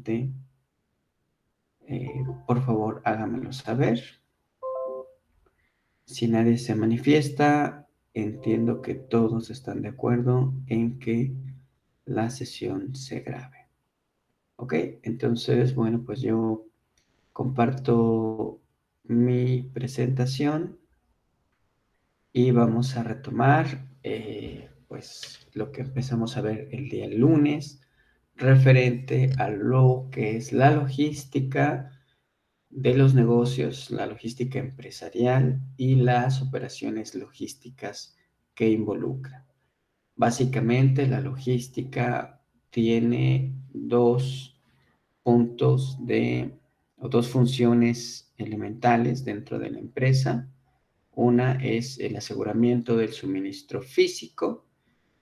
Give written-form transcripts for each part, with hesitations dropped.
presente, por favor hágamelo saber. Si nadie se manifiesta, entiendo que todos están de acuerdo en que la sesión se grabe. Ok, entonces, bueno, pues yo comparto mi presentación y vamos a retomar pues lo que empezamos a ver el día lunes referente a lo que es la logística de los negocios, la logística empresarial y las operaciones logísticas que involucra. Básicamente, la logística tiene dos puntos o dos funciones elementales dentro de la empresa. Una es el aseguramiento del suministro físico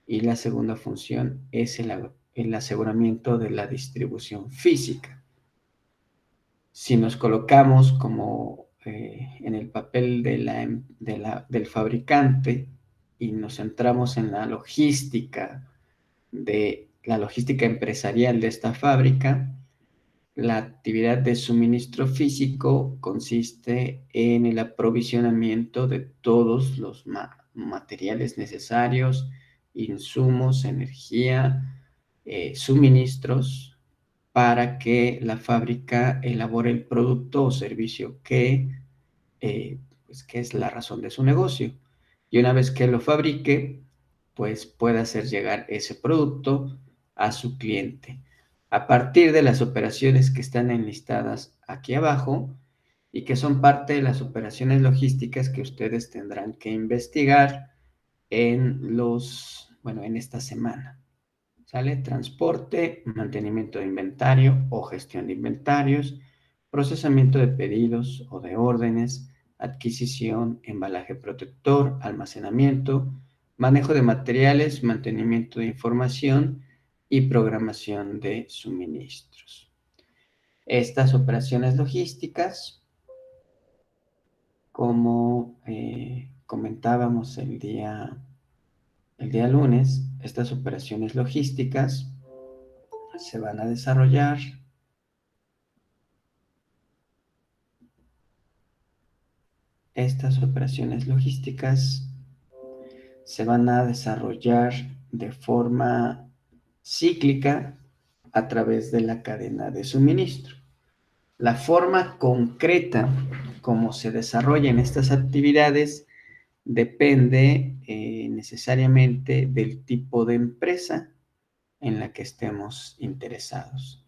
y la segunda función es el aseguramiento de la distribución física. Si nos colocamos como en el papel del fabricante y nos centramos en la logística empresarial de esta fábrica, la actividad de suministro físico consiste en el aprovisionamiento de todos los materiales necesarios, insumos, energía, suministros para que la fábrica elabore el producto o servicio pues, que es la razón de su negocio. Y una vez que lo fabrique, pues pueda hacer llegar ese producto a su cliente. A partir de las operaciones que están enlistadas aquí abajo y que son parte de las operaciones logísticas que ustedes tendrán que investigar en esta semana. ¿Sale? Transporte, mantenimiento de inventario o gestión de inventarios, procesamiento de pedidos o de órdenes, adquisición, embalaje protector, almacenamiento, manejo de materiales, mantenimiento de información y programación de suministros. Estas operaciones logísticas, como comentábamos el día lunes, estas operaciones logísticas se van a desarrollar de forma cíclica a través de la cadena de suministro. La forma concreta como se desarrollan estas actividades depende necesariamente del tipo de empresa en la que estemos interesados.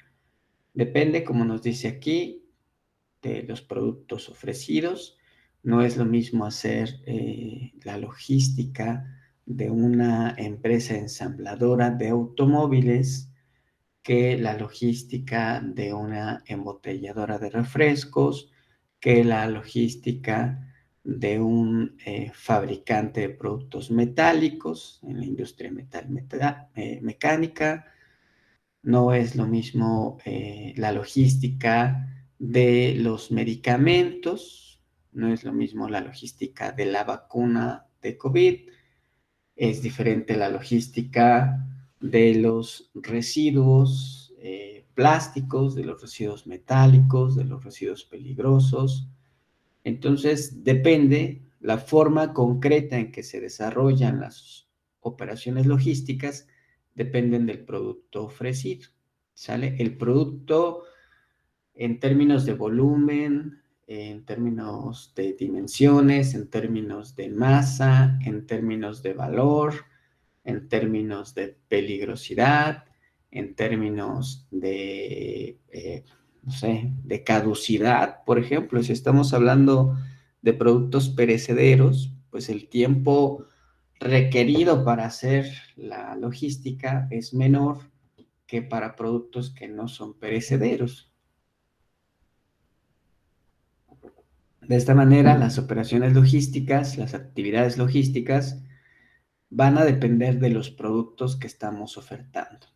Depende, como nos dice aquí, de los productos ofrecidos. No es lo mismo hacer la logística de una empresa ensambladora de automóviles que la logística de una embotelladora de refrescos, que la logística de un fabricante de productos metálicos en la industria mecánica. No es lo mismo la logística de los medicamentos, no es lo mismo la logística de la vacuna de COVID, es diferente la logística de los residuos plásticos, de los residuos metálicos, de los residuos peligrosos. Entonces, depende la forma concreta en que se desarrollan las operaciones logísticas, dependen del producto ofrecido, ¿sale? El producto en términos de volumen, en términos de dimensiones, en términos de masa, en términos de valor, en términos de peligrosidad, en términos de, no sé, de caducidad, por ejemplo, si estamos hablando de productos perecederos, pues el tiempo requerido para hacer la logística es menor que para productos que no son perecederos. De esta manera, las operaciones logísticas, las actividades logísticas, van a depender de los productos que estamos ofertando.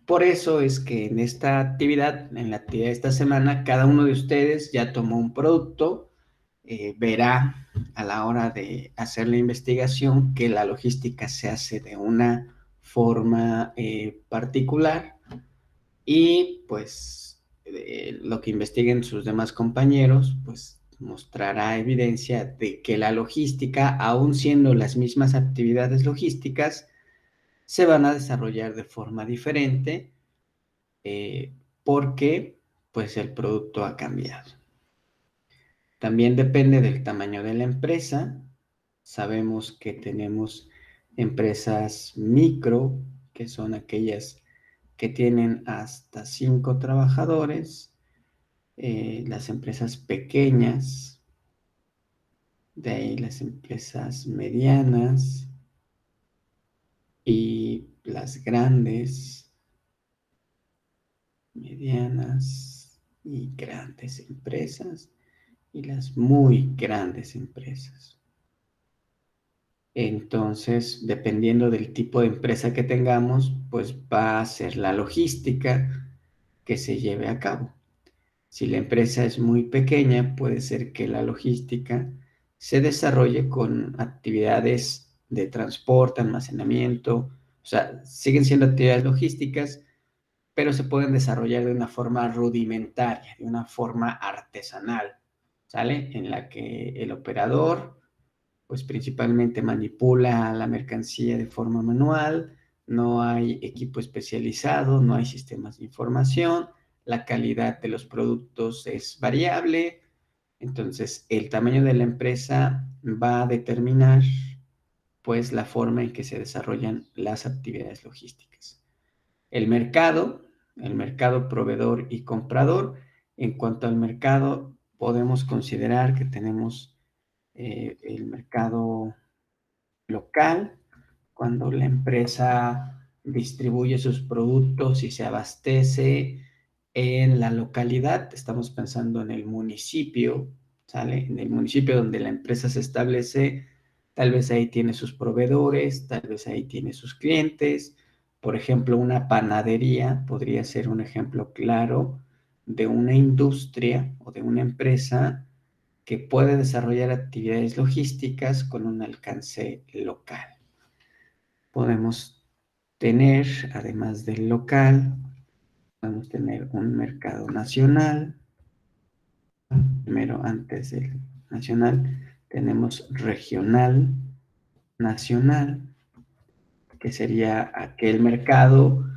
Por eso es que en esta actividad, en la actividad de esta semana, cada uno de ustedes ya tomó un producto, verá a la hora de hacer la investigación que la logística se hace de una forma particular Y pues lo que investiguen sus demás compañeros, pues mostrará evidencia de que la logística, aun siendo las mismas actividades logísticas, se van a desarrollar de forma diferente porque pues el producto ha cambiado. También depende del tamaño de la empresa. Sabemos que tenemos empresas micro, que son aquellas que tienen hasta 5 trabajadores, las empresas pequeñas, de ahí las empresas medianas y las grandes, medianas y grandes empresas y las muy grandes empresas. Entonces, dependiendo del tipo de empresa que tengamos, pues va a ser la logística que se lleve a cabo. Si la empresa es muy pequeña, puede ser que la logística se desarrolle con actividades de transporte, almacenamiento, o sea, siguen siendo actividades logísticas, pero se pueden desarrollar de una forma rudimentaria, de una forma artesanal, ¿sale? En la que el operador pues principalmente manipula la mercancía de forma manual, no hay equipo especializado, no hay sistemas de información, la calidad de los productos es variable, entonces el tamaño de la empresa va a determinar pues la forma en que se desarrollan las actividades logísticas. El mercado proveedor y comprador, en cuanto al mercado, podemos considerar que tenemos el mercado local, cuando la empresa distribuye sus productos y se abastece en la localidad, estamos pensando en el municipio, ¿sale? En el municipio donde la empresa se establece, tal vez ahí tiene sus proveedores, tal vez ahí tiene sus clientes. Por ejemplo, una panadería podría ser un ejemplo claro de una industria o de una empresa que puede desarrollar actividades logísticas con un alcance local. Podemos tener, además del local, podemos tener un mercado nacional. Primero, antes del nacional, tenemos regional, nacional, que sería aquel mercado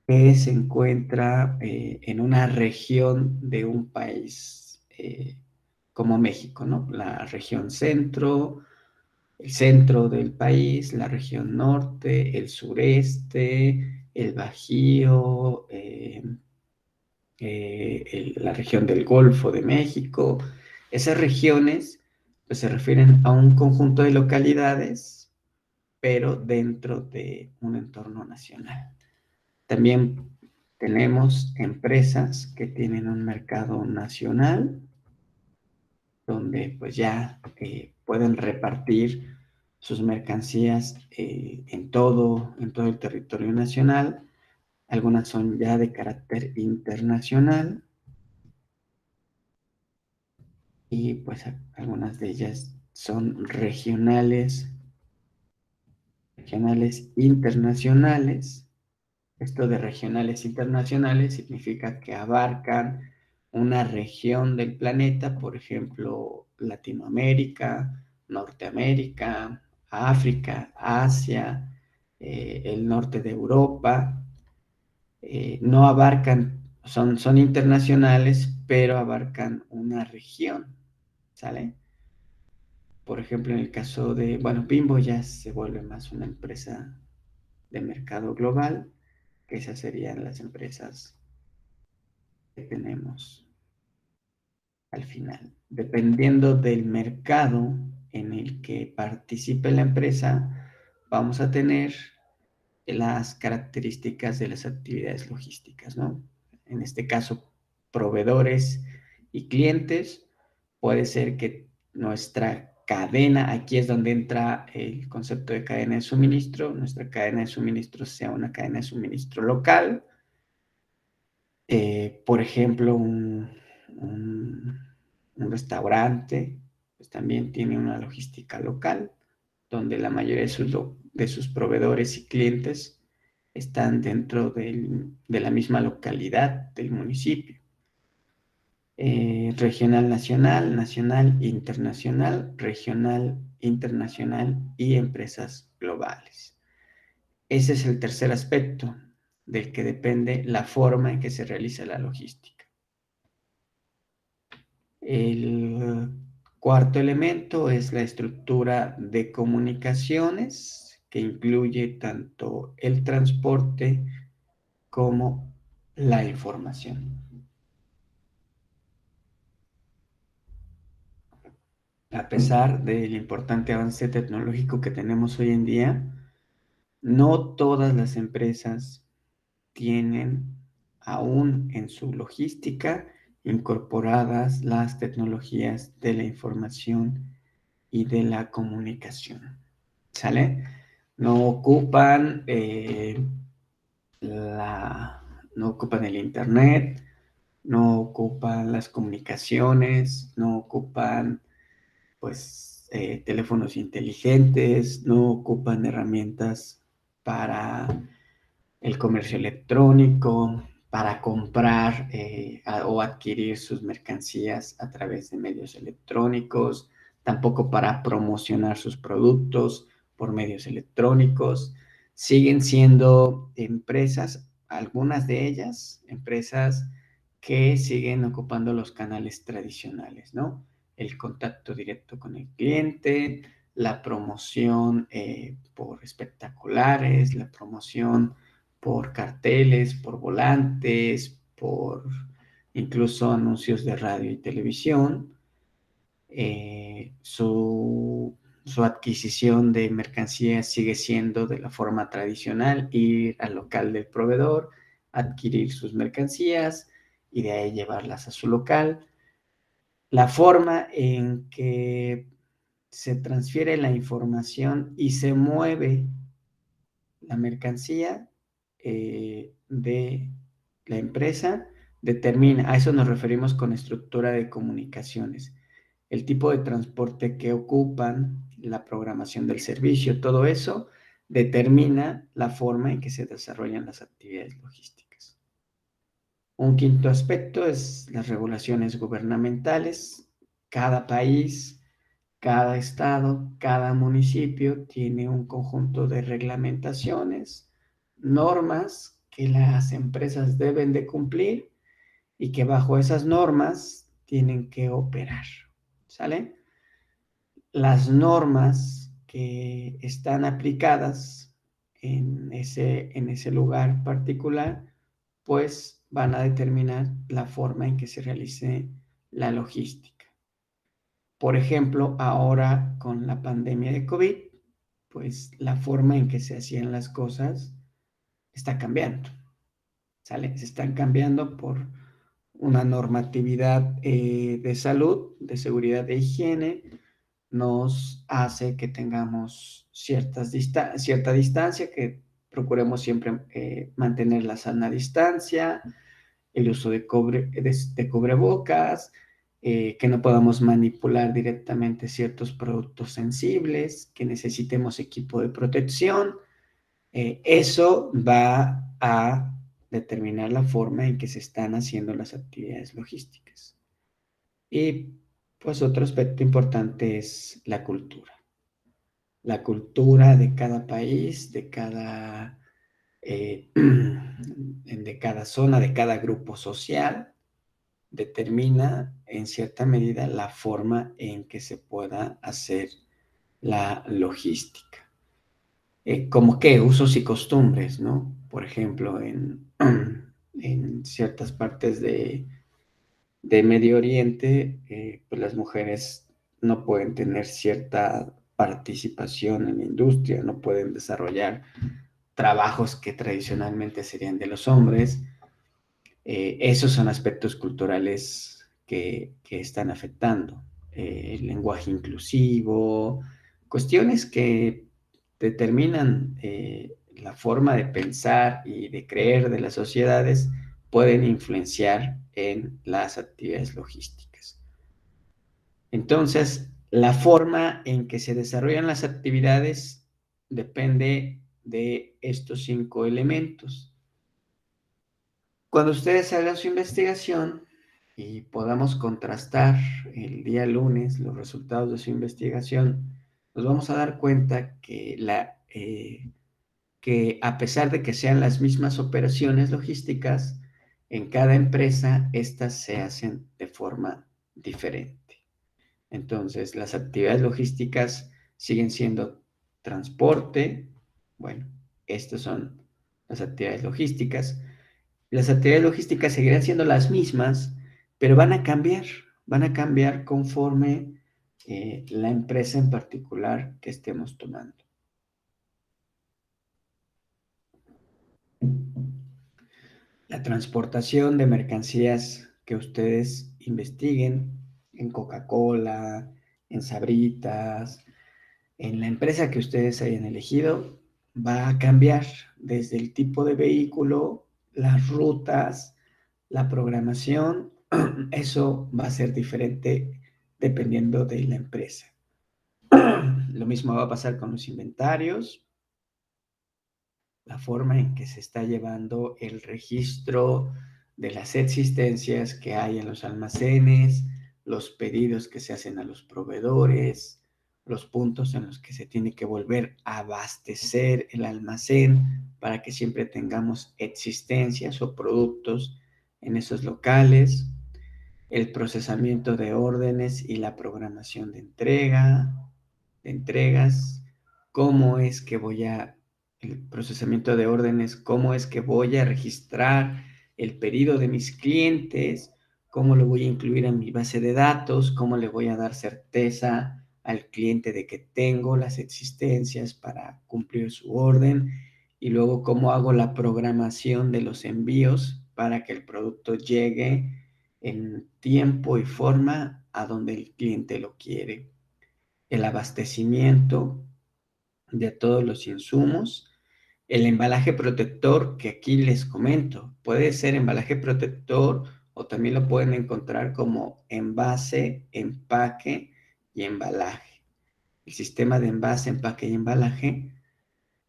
que se encuentra en una región de un país como México, ¿no? La región centro, el centro del país, la región norte, el sureste, el Bajío, la región del Golfo de México. Esas regiones pues, se refieren a un conjunto de localidades, pero dentro de un entorno nacional. También tenemos empresas que tienen un mercado nacional, donde pues ya pueden repartir sus mercancías en todo el territorio nacional. Algunas son ya de carácter internacional y pues algunas de ellas son regionales internacionales. Esto de regionales internacionales significa que abarcan una región del planeta, por ejemplo, Latinoamérica, Norteamérica, África, Asia, el norte de Europa. No abarcan, son internacionales, pero abarcan una región, ¿sale? Por ejemplo, en el caso de, bueno, Bimbo ya se vuelve más una empresa de mercado global, que esas serían las empresas que tenemos al final. Dependiendo del mercado en el que participe la empresa, vamos a tener las características de las actividades logísticas, ¿no? En este caso, proveedores y clientes. Puede ser que nuestra cadena, aquí es donde entra el concepto de cadena de suministro, nuestra cadena de suministro sea una cadena de suministro local. Por ejemplo, un restaurante, pues también tiene una logística local, donde la mayoría de sus proveedores y clientes están dentro de la misma localidad del municipio. Regional, nacional, nacional, internacional, regional, internacional y empresas globales. Ese es el tercer aspecto del que depende la forma en que se realiza la logística. El cuarto elemento es la estructura de comunicaciones, que incluye tanto el transporte como la información. A pesar del importante avance tecnológico que tenemos hoy en día, no todas las empresas tienen aún en su logística incorporadas las tecnologías de la información y de la comunicación. ¿Sale? No ocupan no ocupan el internet, no ocupan las comunicaciones, no ocupan pues teléfonos inteligentes, no ocupan herramientas para el comercio electrónico, para comprar o adquirir sus mercancías a través de medios electrónicos, tampoco para promocionar sus productos por medios electrónicos. Siguen siendo empresas, algunas de ellas, empresas que siguen ocupando los canales tradicionales, ¿no? El contacto directo con el cliente, la promoción por espectaculares, la promoción por carteles, por volantes, por incluso anuncios de radio y televisión. Su adquisición de mercancías sigue siendo de la forma tradicional, ir al local del proveedor, adquirir sus mercancías y de ahí llevarlas a su local. La forma en que se transfiere la información y se mueve la mercancía de la empresa determina, a eso nos referimos con estructura de comunicaciones, el tipo de transporte que ocupan, la programación del servicio, todo eso determina la forma en que se desarrollan las actividades logísticas. Un quinto aspecto es las regulaciones gubernamentales. Cada país, cada estado, cada municipio tiene un conjunto de reglamentaciones, normas que las empresas deben de cumplir y que bajo esas normas tienen que operar. ¿Sale? Las normas que están aplicadas en ese lugar particular, pues van a determinar la forma en que se realice la logística. Por ejemplo, ahora con la pandemia de COVID, pues la forma en que se hacían las cosas está cambiando, ¿sale? Se están cambiando por una normatividad de salud, de seguridad e higiene, nos hace que tengamos cierta distancia, que procuremos siempre mantener la sana distancia, el uso de cubrebocas, que no podamos manipular directamente ciertos productos sensibles, que necesitemos equipo de protección. Eso va a determinar la forma en que se están haciendo las actividades logísticas. Y pues otro aspecto importante es la cultura. La cultura de cada país, de cada zona, de cada grupo social, determina en cierta medida la forma en que se pueda hacer la logística. Como que usos y costumbres, ¿no? Por ejemplo, en ciertas partes de Medio Oriente, pues las mujeres no pueden tener cierta participación en la industria, no pueden desarrollar trabajos que tradicionalmente serían de los hombres. Esos son aspectos culturales que están afectando. El lenguaje inclusivo, cuestiones que determinan la forma de pensar y de creer de las sociedades pueden influenciar en las actividades logísticas. Entonces, la forma en que se desarrollan las actividades depende de estos 5 elementos. Cuando ustedes hagan su investigación y podamos contrastar el día lunes los resultados de su investigación, nos vamos a dar cuenta que a pesar de que sean las mismas operaciones logísticas, en cada empresa estas se hacen de forma diferente. Entonces, las actividades logísticas siguen siendo transporte. Bueno, estas son las actividades logísticas. Las actividades logísticas seguirán siendo las mismas, pero van a cambiar conforme la empresa en particular que estemos tomando. La transportación de mercancías que ustedes investiguen en Coca-Cola, en Sabritas, en la empresa que ustedes hayan elegido, va a cambiar desde el tipo de vehículo, las rutas, la programación. Eso va a ser diferente dependiendo de la empresa. Lo mismo va a pasar con los inventarios, la forma en que se está llevando el registro de las existencias que hay en los almacenes, los pedidos que se hacen a los proveedores, los puntos en los que se tiene que volver a abastecer el almacén para que siempre tengamos existencias o productos en esos locales, el procesamiento de órdenes y la programación de entregas, cómo es que el procesamiento de órdenes, cómo es que voy a registrar el pedido de mis clientes, cómo lo voy a incluir en mi base de datos, cómo le voy a dar certeza al cliente de que tengo las existencias para cumplir su orden y luego cómo hago la programación de los envíos para que el producto llegue en tiempo y forma a donde el cliente lo quiere. El abastecimiento de todos los insumos, el embalaje protector que aquí les comento, puede ser embalaje protector o también lo pueden encontrar como envase, empaque y embalaje. El sistema de envase, empaque y embalaje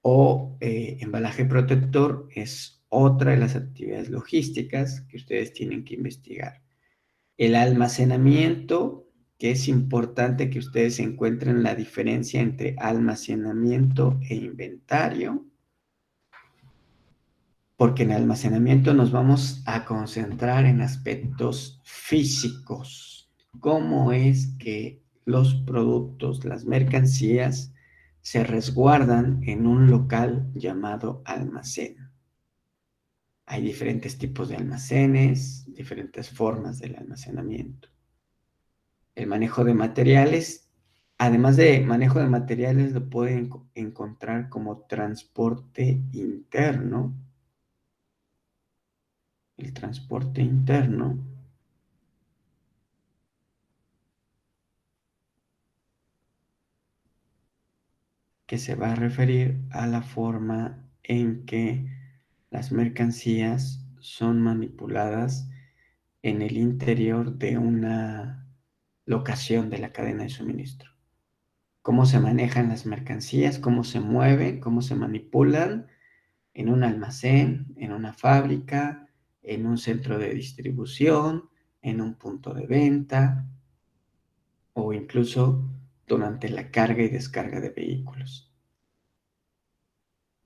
o embalaje protector es otra de las actividades logísticas que ustedes tienen que investigar. El almacenamiento, que es importante que ustedes encuentren la diferencia entre almacenamiento e inventario, porque en almacenamiento nos vamos a concentrar en aspectos físicos. ¿Cómo es que los productos, las mercancías, se resguardan en un local llamado almacén? Hay diferentes tipos de almacenes, diferentes formas del almacenamiento. El manejo de materiales, además de manejo de materiales, lo pueden encontrar como transporte interno. El transporte interno que se va a referir a la forma en que las mercancías son manipuladas en el interior de una locación de la cadena de suministro. Cómo se manejan las mercancías, cómo se mueven, cómo se manipulan en un almacén, en una fábrica, en un centro de distribución, en un punto de venta o incluso durante la carga y descarga de vehículos.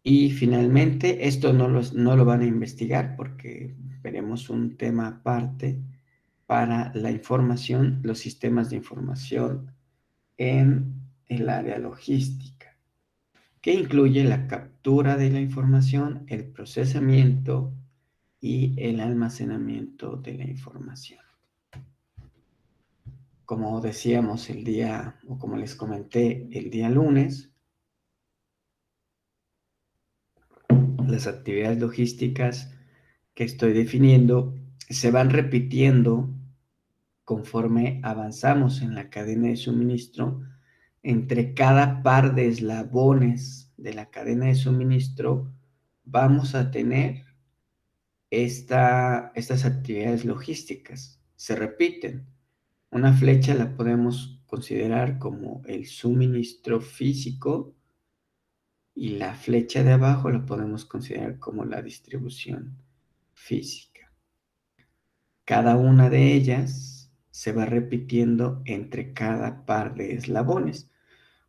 Y finalmente, esto no lo van a investigar porque veremos un tema aparte para la información, los sistemas de información en el área logística, que incluye la captura de la información, el procesamiento y el almacenamiento de la información. Como decíamos el día, o como les comenté el día lunes, las actividades logísticas que estoy definiendo se van repitiendo conforme avanzamos en la cadena de suministro. Entre cada par de eslabones de la cadena de suministro vamos a tener estas actividades logísticas. Se repiten. Una flecha la podemos considerar como el suministro físico, y la flecha de abajo lo podemos considerar como la distribución física. Cada una de ellas se va repitiendo entre cada par de eslabones.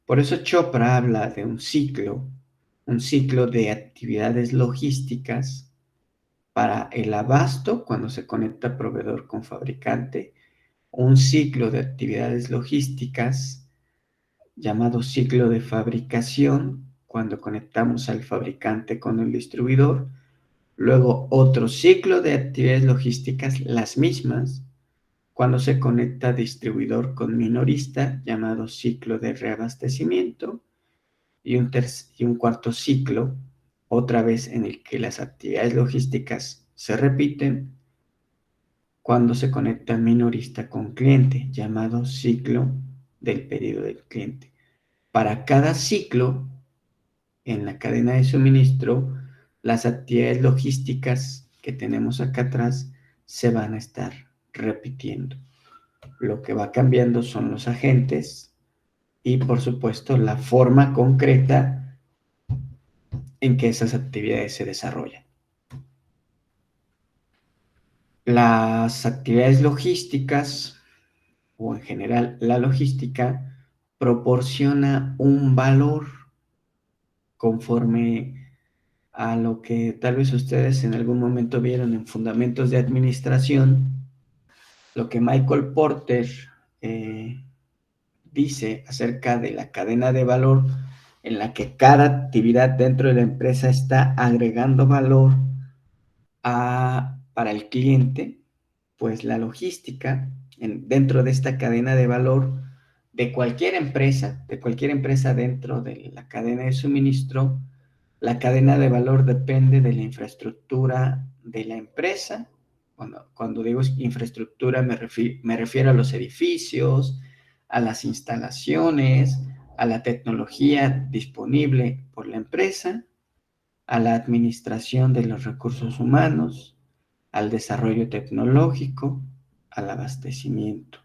Por eso Chopra habla de un ciclo de actividades logísticas para el abasto cuando se conecta proveedor con fabricante, un ciclo de actividades logísticas llamado ciclo de fabricación cuando conectamos al fabricante con el distribuidor, luego otro ciclo de actividades logísticas, las mismas, cuando se conecta distribuidor con minorista, llamado ciclo de reabastecimiento, y un cuarto ciclo, otra vez en el que las actividades logísticas se repiten, cuando se conecta minorista con cliente, llamado ciclo del pedido del cliente. Para cada ciclo, en la cadena de suministro, las actividades logísticas que tenemos acá atrás se van a estar repitiendo. Lo que va cambiando son los agentes y, por supuesto, la forma concreta en que esas actividades se desarrollan. Las actividades logísticas, o en general la logística, proporciona un valor conforme a lo que tal vez ustedes en algún momento vieron en Fundamentos de Administración, lo que Michael Porter dice acerca de la cadena de valor en la que cada actividad dentro de la empresa está agregando valor para el cliente, pues la logística dentro de esta cadena de valor de cualquier empresa dentro de la cadena de suministro, la cadena de valor depende de la infraestructura de la empresa. Cuando digo infraestructura me refiero a los edificios, a las instalaciones, a la tecnología disponible por la empresa, a la administración de los recursos humanos, al desarrollo tecnológico, al abastecimiento.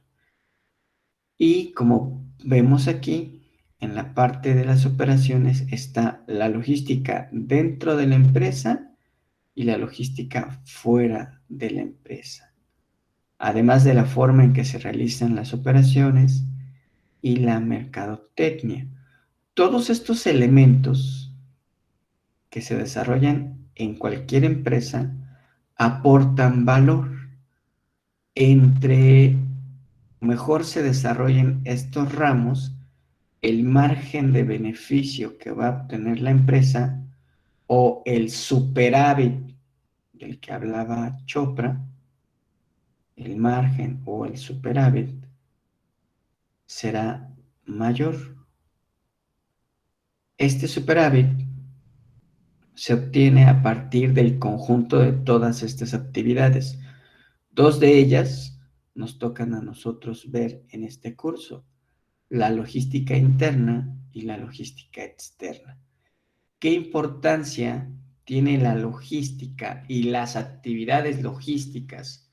Y como vemos aquí, en la parte de las operaciones está la logística dentro de la empresa y la logística fuera de la empresa, además de la forma en que se realizan las operaciones y la mercadotecnia. Todos estos elementos que se desarrollan en cualquier empresa aportan valor. Entre mejor se desarrollen estos ramos, el margen de beneficio que va a obtener la empresa o el superávit del que hablaba Chopra, el margen o el superávit será mayor. Este superávit se obtiene a partir del conjunto de todas estas actividades. Dos de ellas nos tocan a nosotros ver en este curso: la logística interna y la logística externa. ¿Qué importancia tiene la logística y las actividades logísticas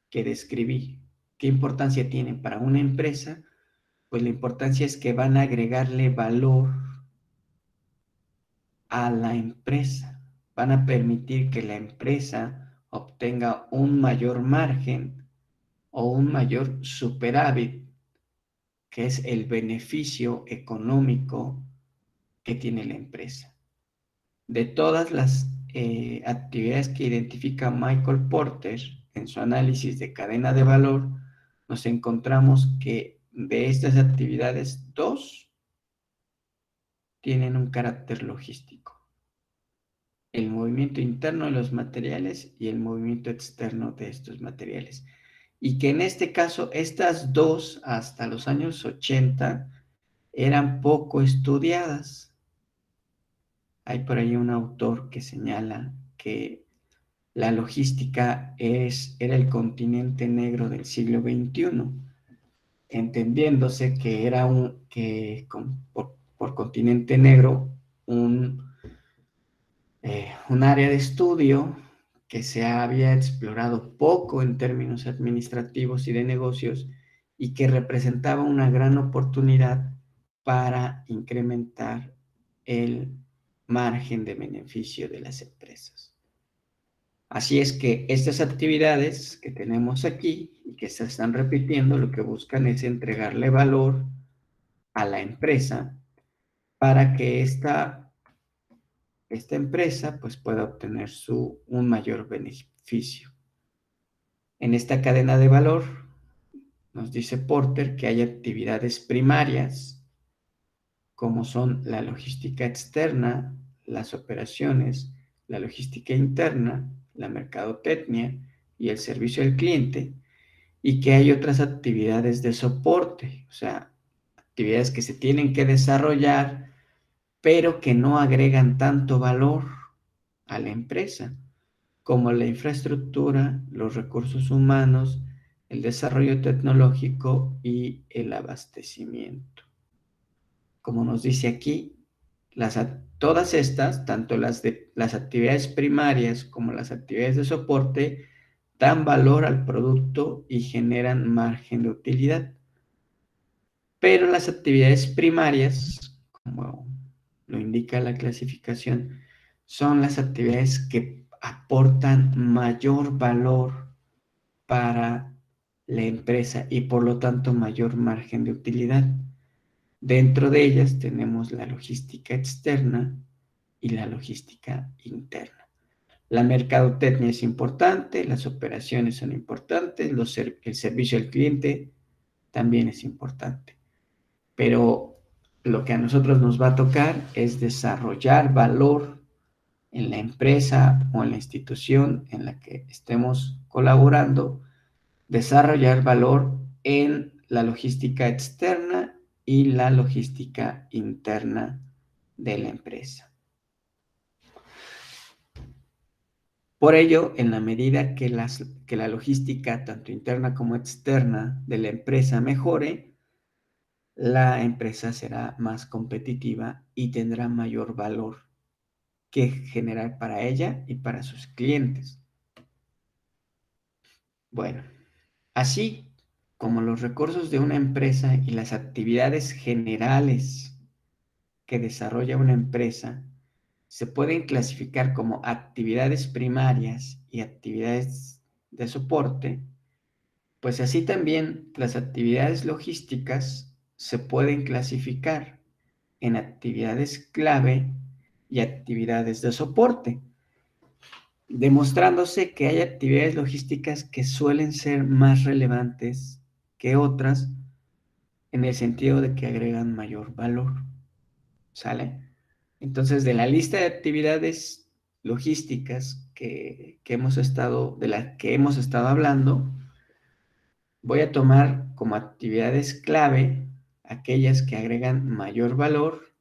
que describí? ¿Qué importancia tienen para una empresa? Pues la importancia es que van a agregarle valor a la empresa, van a permitir que la empresa obtenga un mayor margen o un mayor superávit, que es el beneficio económico que tiene la empresa. De todas las actividades que identifica Michael Porter en su análisis de cadena de valor, nos encontramos que de estas actividades, dos tienen un carácter logístico: el movimiento interno de los materiales y el movimiento externo de estos materiales. Y que en este caso, estas dos, hasta los años 80, eran poco estudiadas. Hay por ahí un autor que señala que la logística era el continente negro del siglo XXI, entendiéndose que era por continente negro un área de estudio que se había explorado poco en términos administrativos y de negocios, y que representaba una gran oportunidad para incrementar el margen de beneficio de las empresas. Así es que estas actividades que tenemos aquí y que se están repitiendo, lo que buscan es entregarle valor a la empresa para que esta empresa pues pueda obtener un mayor beneficio. En esta cadena de valor nos dice Porter que hay actividades primarias como son la logística externa, las operaciones, la logística interna, la mercadotecnia y el servicio al cliente, y que hay otras actividades de soporte, o sea, actividades que se tienen que desarrollar, pero que no agregan tanto valor a la empresa, como la infraestructura, los recursos humanos, el desarrollo tecnológico y el abastecimiento. Como nos dice aquí, todas estas, tanto las actividades primarias como las actividades de soporte, dan valor al producto y generan margen de utilidad. Pero las actividades primarias, como lo indica la clasificación, son las actividades que aportan mayor valor para la empresa y por lo tanto mayor margen de utilidad. Dentro de ellas tenemos la logística externa y la logística interna. La mercadotecnia es importante, las operaciones son importantes, el servicio al cliente también es importante. Pero lo que a nosotros nos va a tocar es desarrollar valor en la empresa o en la institución en la que estemos colaborando, desarrollar valor en la logística externa y la logística interna de la empresa. Por ello, en la medida que la logística, tanto interna como externa de la empresa mejore, la empresa será más competitiva y tendrá mayor valor que generar para ella y para sus clientes. Bueno, así como los recursos de una empresa y las actividades generales que desarrolla una empresa se pueden clasificar como actividades primarias y actividades de soporte, pues así también las actividades logísticas se pueden clasificar en actividades clave y actividades de soporte, demostrándose que hay actividades logísticas que suelen ser más relevantes que otras en el sentido de que agregan mayor valor. ¿Sale? Entonces, de la lista de actividades logísticas de las que hemos estado hablando, voy a tomar como actividades clave aquellas que agregan mayor valor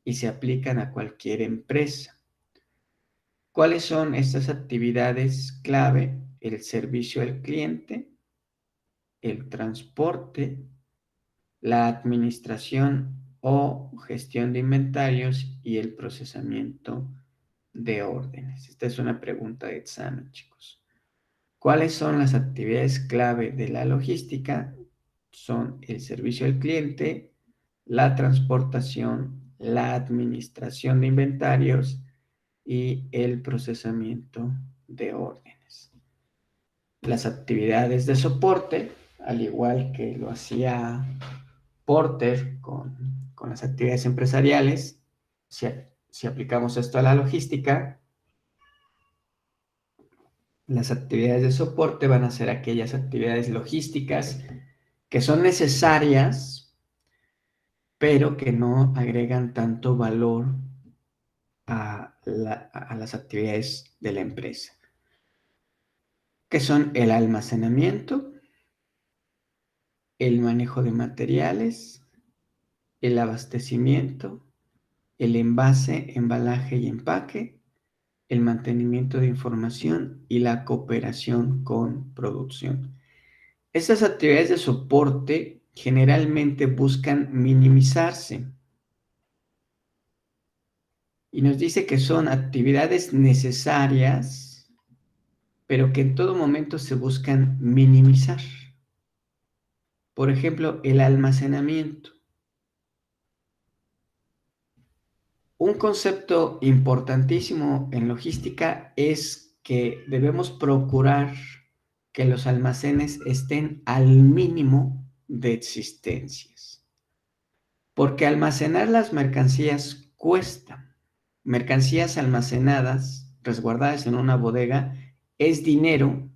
y se aplican a cualquier empresa. ¿Cuáles son estas actividades clave? El servicio al cliente, el transporte, la administración o gestión de inventarios y el procesamiento de órdenes. Esta es una pregunta de examen, chicos. ¿Cuáles son las actividades clave de la logística? Son el servicio al cliente, la transportación, la administración de inventarios y el procesamiento de órdenes. Las actividades de soporte, al igual que lo hacía Porter con las actividades empresariales, si aplicamos esto a la logística, las actividades de soporte van a ser aquellas actividades logísticas que son necesarias, pero que no agregan tanto valor a las actividades de la empresa, que son el almacenamiento, el manejo de materiales, el abastecimiento, el envase, embalaje y empaque, el mantenimiento de información y la cooperación con producción. Estas actividades de soporte generalmente buscan minimizarse y nos dice que son actividades necesarias, pero que en todo momento se buscan minimizar. Por ejemplo, el almacenamiento. Un concepto importantísimo en logística es que debemos procurar que los almacenes estén al mínimo de existencias, porque almacenar las mercancías cuesta. Mercancías almacenadas, resguardadas en una bodega, es dinero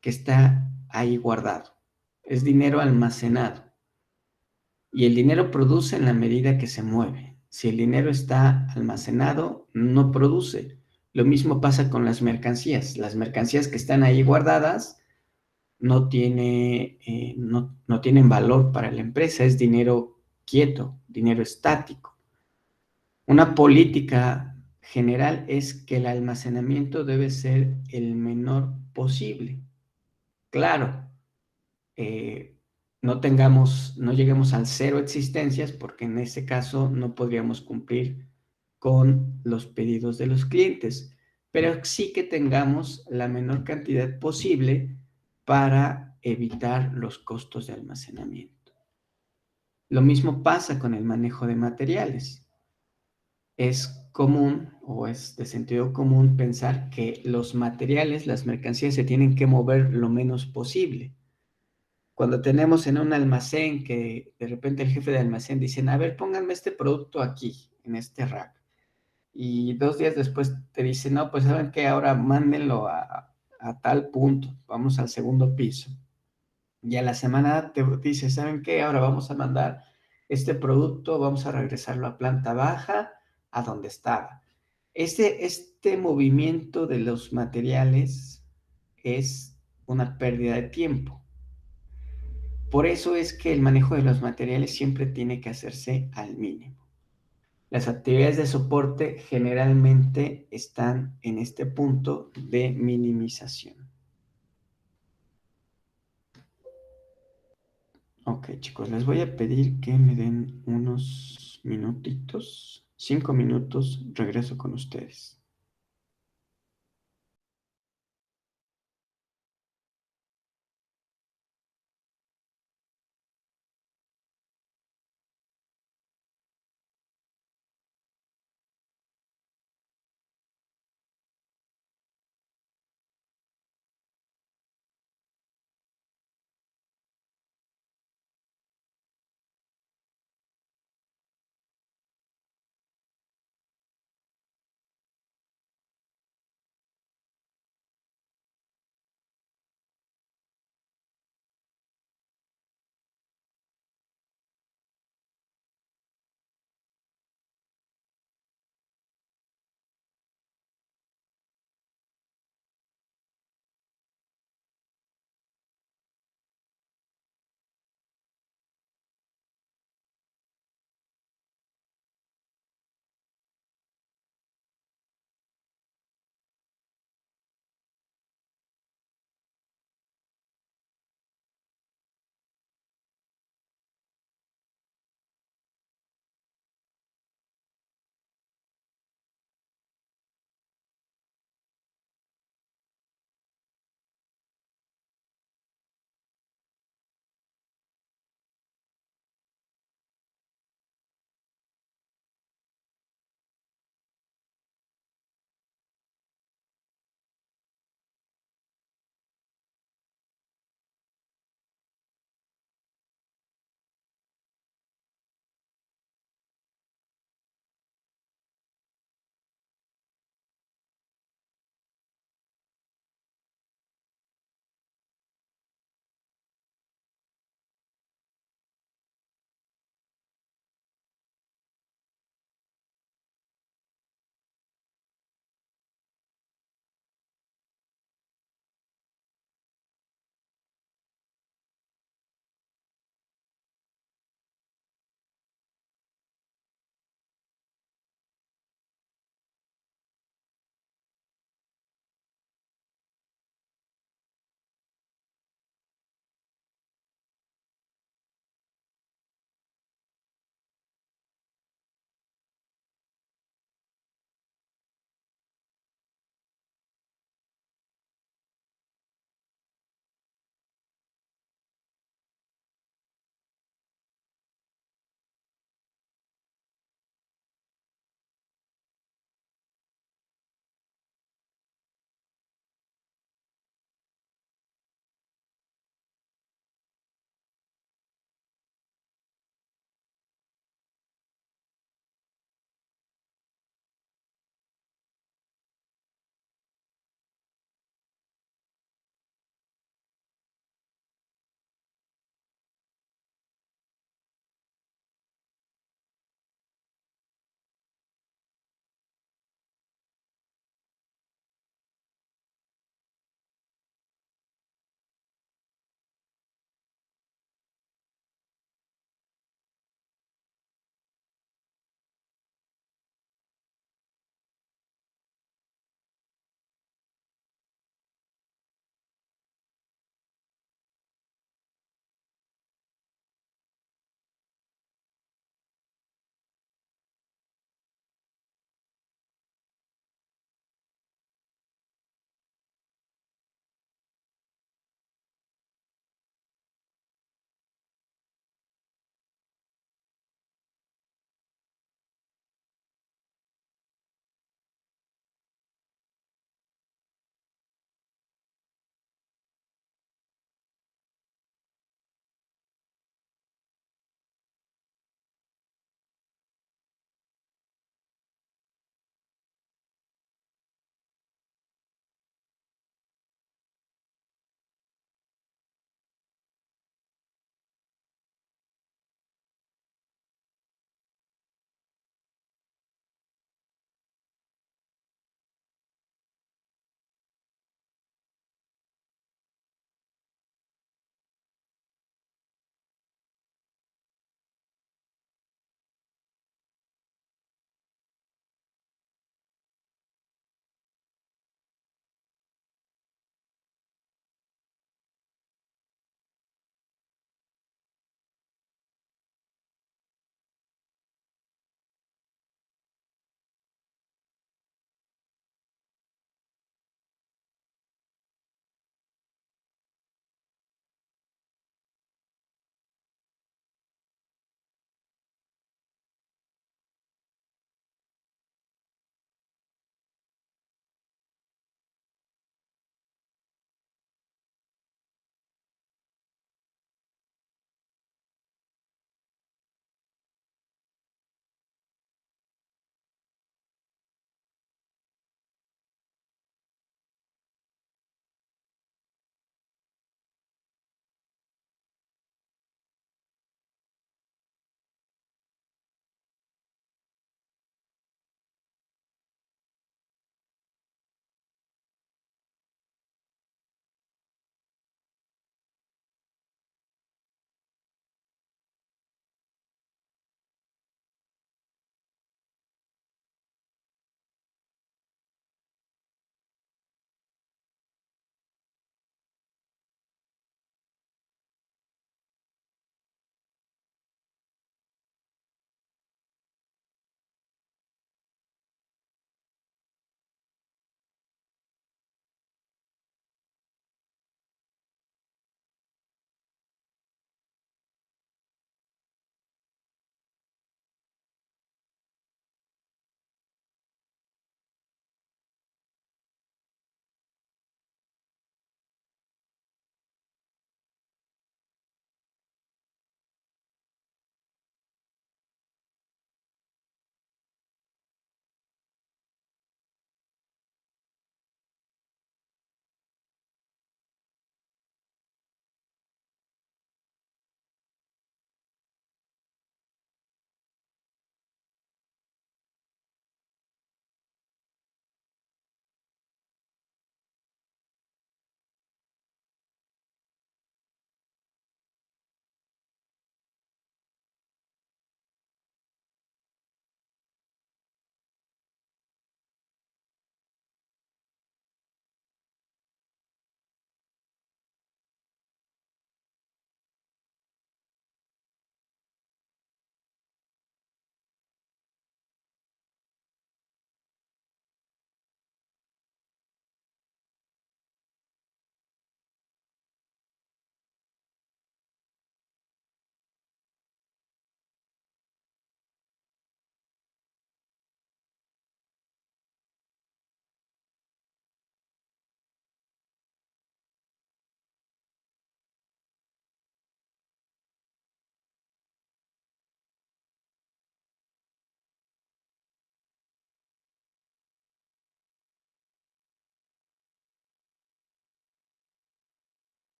que está ahí guardado, es dinero almacenado. Y el dinero produce en la medida que se mueve. Si el dinero está almacenado, no produce. Lo mismo pasa con las mercancías. Las mercancías que están ahí guardadas no tienen valor para la empresa, es dinero quieto, dinero estático. Una política general es que el almacenamiento debe ser el menor posible. Claro, eh, no lleguemos al cero existencias, porque en ese caso no podríamos cumplir con los pedidos de los clientes, pero sí que tengamos la menor cantidad posible para evitar los costos de almacenamiento. Lo mismo pasa con el manejo de materiales. Es común o es de sentido común pensar que los materiales, las mercancías se tienen que mover lo menos posible. Cuando tenemos en un almacén que de repente el jefe de almacén dice, a ver, pónganme este producto aquí, en este rack. Y 2 días después te dice, no, pues saben que ahora mándenlo a tal punto, vamos al segundo piso. Y a la semana te dice, ¿saben qué? Ahora vamos a mandar este producto, vamos a regresarlo a planta baja, a donde estaba. Este movimiento de los materiales es una pérdida de tiempo. Por eso es que el manejo de los materiales siempre tiene que hacerse al mínimo. Las actividades de soporte generalmente están en este punto de minimización. Ok, chicos, les voy a pedir que me den unos minutitos, 5 minutos, regreso con ustedes.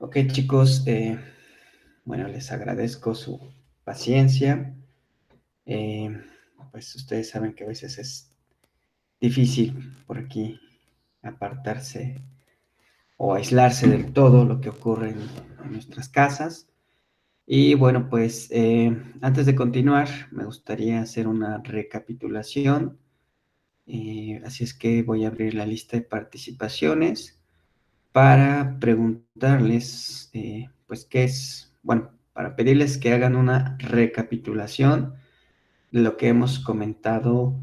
Ok, chicos, bueno, les agradezco su paciencia. Eh, pues ustedes saben que a veces es difícil por aquí apartarse o aislarse del todo lo que ocurre en nuestras casas. Y bueno, pues antes de continuar, me gustaría hacer una recapitulación. Así es que voy a abrir la lista de participaciones para preguntarles, pues, qué es, bueno, para pedirles que hagan una recapitulación de lo que hemos comentado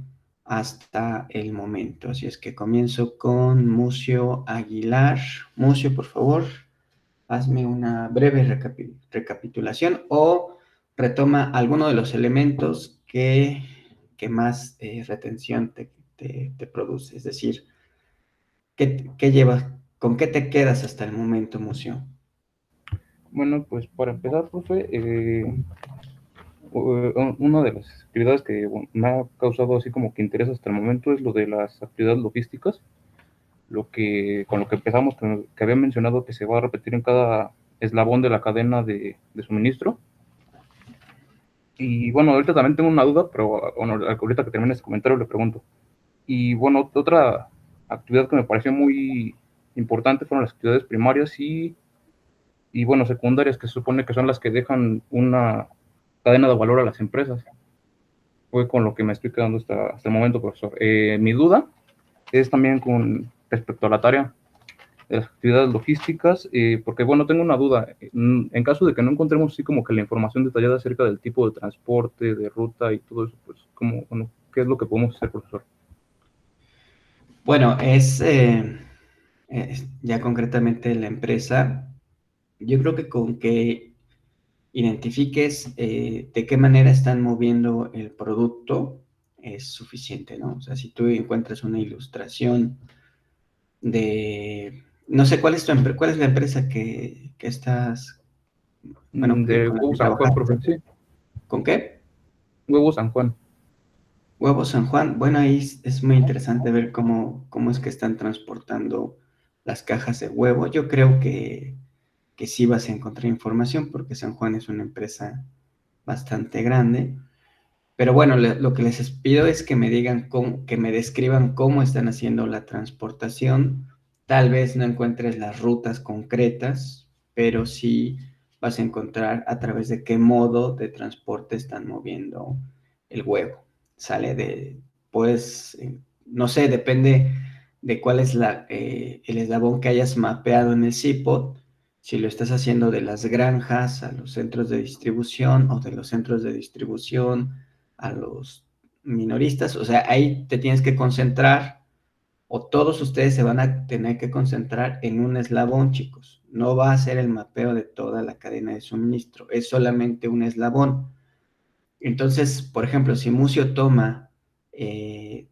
hasta el momento. Así es que comienzo con Mucio Aguilar. Mucio, por favor, hazme una breve recapitulación o retoma alguno de los elementos que más retención te produce. Es decir, ¿qué llevas? ¿Con qué te quedas hasta el momento, Mucio? Bueno, pues para empezar, profe, una de las actividades que bueno, me ha causado así como que interés hasta el momento es lo de las actividades logísticas, con lo que empezamos, que había mencionado que se va a repetir en cada eslabón de la cadena de suministro. Y bueno, ahorita también tengo una duda, pero bueno, ahorita que termine este comentario le pregunto. Y bueno, otra actividad que me pareció muy importante fueron las actividades primarias y bueno, secundarias, que se supone que son las que dejan una cadena de valor a las empresas. Fue con lo que me estoy quedando hasta el momento, profesor. Mi duda es también con respecto a la tarea de las actividades logísticas, porque bueno, tengo una duda. En caso de que no encontremos así como que la información detallada acerca del tipo de transporte, de ruta y todo eso, pues, bueno, ¿qué es lo que podemos hacer, profesor? Bueno, ya concretamente la empresa, yo creo que con que identifiques de qué manera están moviendo el producto es suficiente, ¿no? O sea, si tú encuentras una ilustración de, no sé, ¿cuál es la empresa que estás, bueno, De con la Huevo que San Juan, trabajaste? profe. Sí, ¿Con qué? Huevo San Juan. Huevo San Juan. Bueno, ahí es muy interesante ver cómo es que están transportando las cajas de huevo. Yo creo que sí vas a encontrar información porque San Juan es una empresa bastante grande. Pero bueno, lo que les pido es que me digan que me describan cómo están haciendo la transportación. Tal vez no encuentres las rutas concretas, pero sí vas a encontrar a través de qué modo de transporte están moviendo el huevo. Sale pues, no sé, depende de cuál es el eslabón que hayas mapeado en el CIPOD. Si lo estás haciendo de las granjas a los centros de distribución o de los centros de distribución a los minoristas, o sea, ahí te tienes que concentrar o todos ustedes se van a tener que concentrar en un eslabón, chicos. No va a ser el mapeo de toda la cadena de suministro, es solamente un eslabón. Entonces, por ejemplo, si Mucio toma de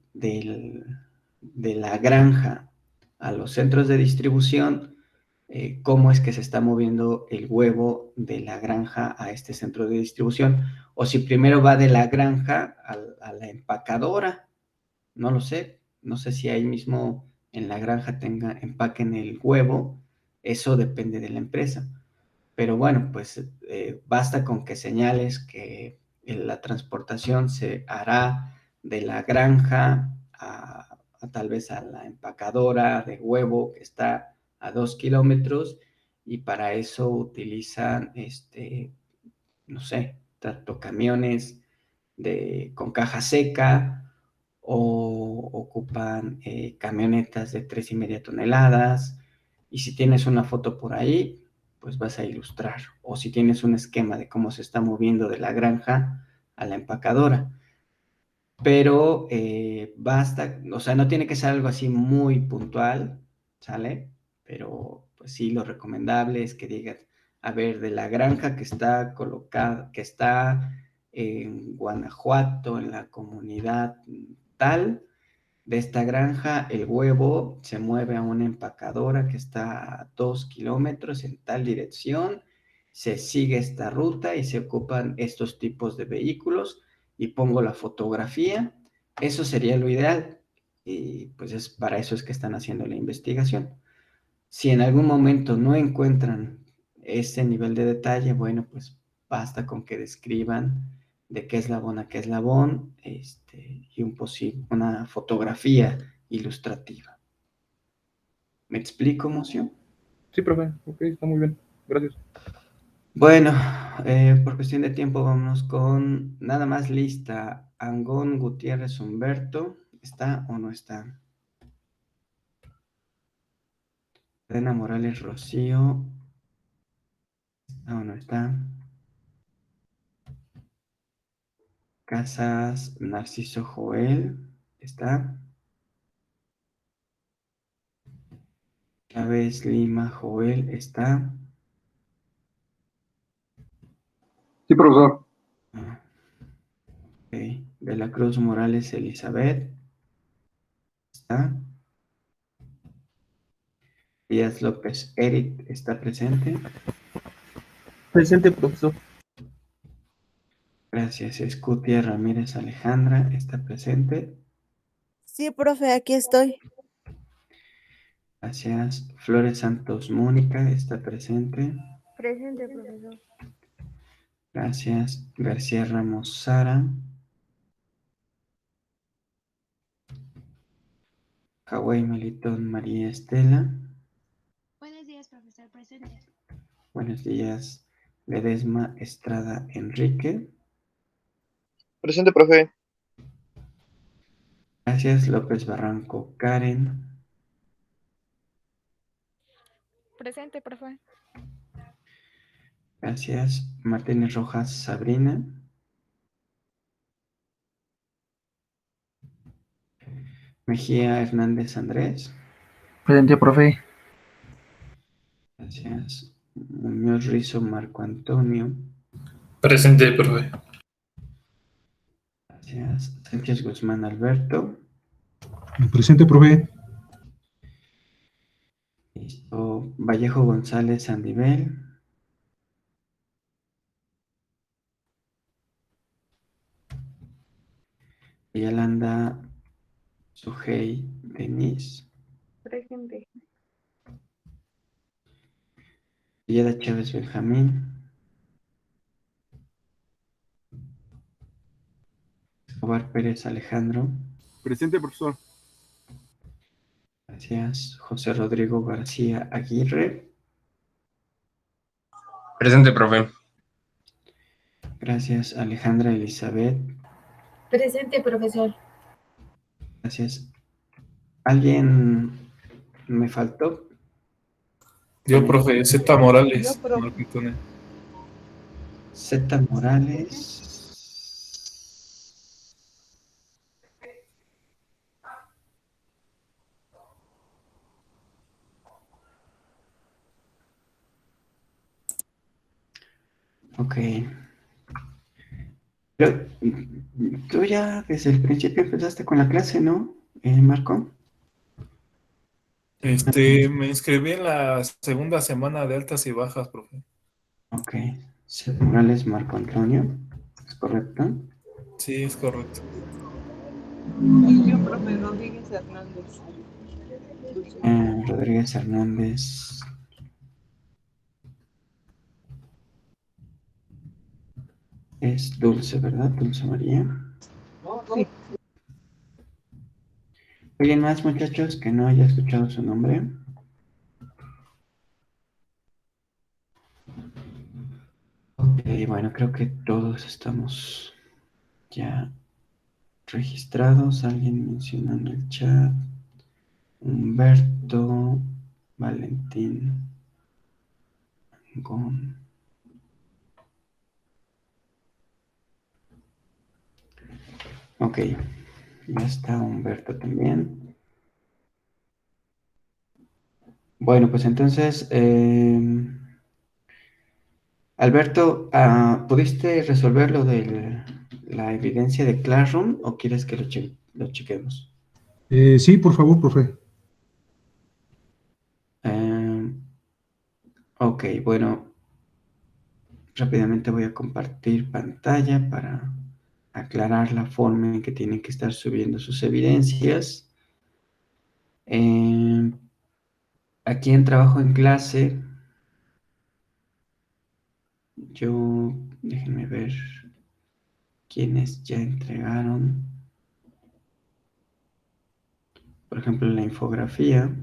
la granja a los centros de distribución, cómo es que se está moviendo el huevo de la granja a este centro de distribución, o si primero va de la granja a la empacadora, no lo sé, no sé si ahí mismo en la granja empaquen el huevo, eso depende de la empresa. Pero bueno, pues basta con que señales que la transportación se hará de la granja a tal vez a la empacadora de huevo que está a 2 kilómetros y para eso utilizan, no sé, tanto camiones con caja seca o ocupan camionetas de 3,5 toneladas. Y si tienes una foto por ahí, pues vas a ilustrar. O si tienes un esquema de cómo se está moviendo de la granja a la empacadora. Pero basta, o sea, no tiene que ser algo así muy puntual, ¿sale? Pero pues sí, lo recomendable es que digas, a ver, de la granja que está colocada, que está en Guanajuato, en la comunidad tal, de esta granja, el huevo se mueve a una empacadora que está a 2 kilómetros en tal dirección, se sigue esta ruta y se ocupan estos tipos de vehículos y pongo la fotografía. Eso sería lo ideal y pues para eso es que están haciendo la investigación. Si en algún momento no encuentran ese nivel de detalle, bueno, pues basta con que describan de qué eslabón a qué eslabón, y una fotografía ilustrativa. ¿Me explico, Mocio? Sí, profe, ok, está muy bien, gracias. Bueno, por cuestión de tiempo, vámonos con nada más lista. Angón Gutiérrez Humberto, ¿está o no está? Elena Morales Rocío, ¿está o no está? Casas Narciso Joel, ¿está? Chávez Lima Joel, ¿está? Sí, profesor. Ah, ok. De la Cruz Morales Elizabeth, ¿está? Díaz López Eric, ¿está presente? Presente, profesor. Gracias. Escutia Ramírez Alejandra, ¿está presente? Sí, profe, aquí estoy. Gracias. Flores Santos Mónica, ¿está presente? Presente, profesor. Gracias. García Ramos Sara. Hawái Melitón María Estela. Buenos días, profesor. Presente. Buenos días. Ledesma Estrada Enrique. Presente, profe. Gracias. López Barranco Karen. Presente, profe. Gracias. Martínez Rojas Sabrina. Mejía Hernández Andrés. Presente, profe. Gracias. Muñoz Rizo Marco Antonio. Presente, profe. Gracias. Sánchez Guzmán Alberto. Presente, profe. Listo. Vallejo González Sandivel. Villalanda Sujei Denis. Presente. Villada Chávez Benjamín. Escobar Pérez Alejandro. Presente, profesor. Gracias. José Rodrigo García Aguirre. Presente, profe. Gracias. Alejandra Elizabeth. Presente, profesor. Gracias. ¿Alguien me faltó? Yo, profe, Z Morales. Yo, profe. Marquitone. Z Morales. Ok. Pero tú ya desde el principio empezaste con la clase, ¿no, Marco? Me inscribí en la segunda semana de altas y bajas, profe. Ok. Z Morales Marco Antonio. ¿Es correcto? Sí, es correcto. Yo, profe, Rodríguez Hernández. Rodríguez Hernández. Es Dulce, ¿verdad? Dulce María. Sí. ¿Alguien más, muchachos, que no haya escuchado su nombre? Ok, bueno, creo que todos estamos ya registrados. Alguien mencionó en el chat. Humberto, Valentín, Gon. Ok, ya está Humberto también. Bueno, pues entonces, Alberto, ¿pudiste resolver lo de la evidencia de Classroom o quieres que lo chequemos? Sí, por favor, profe. Ok, bueno, rápidamente voy a compartir pantalla para aclarar la forma en que tienen que estar subiendo sus evidencias. Aquí en trabajo en clase, Déjenme ver quiénes ya entregaron. Por ejemplo, la infografía.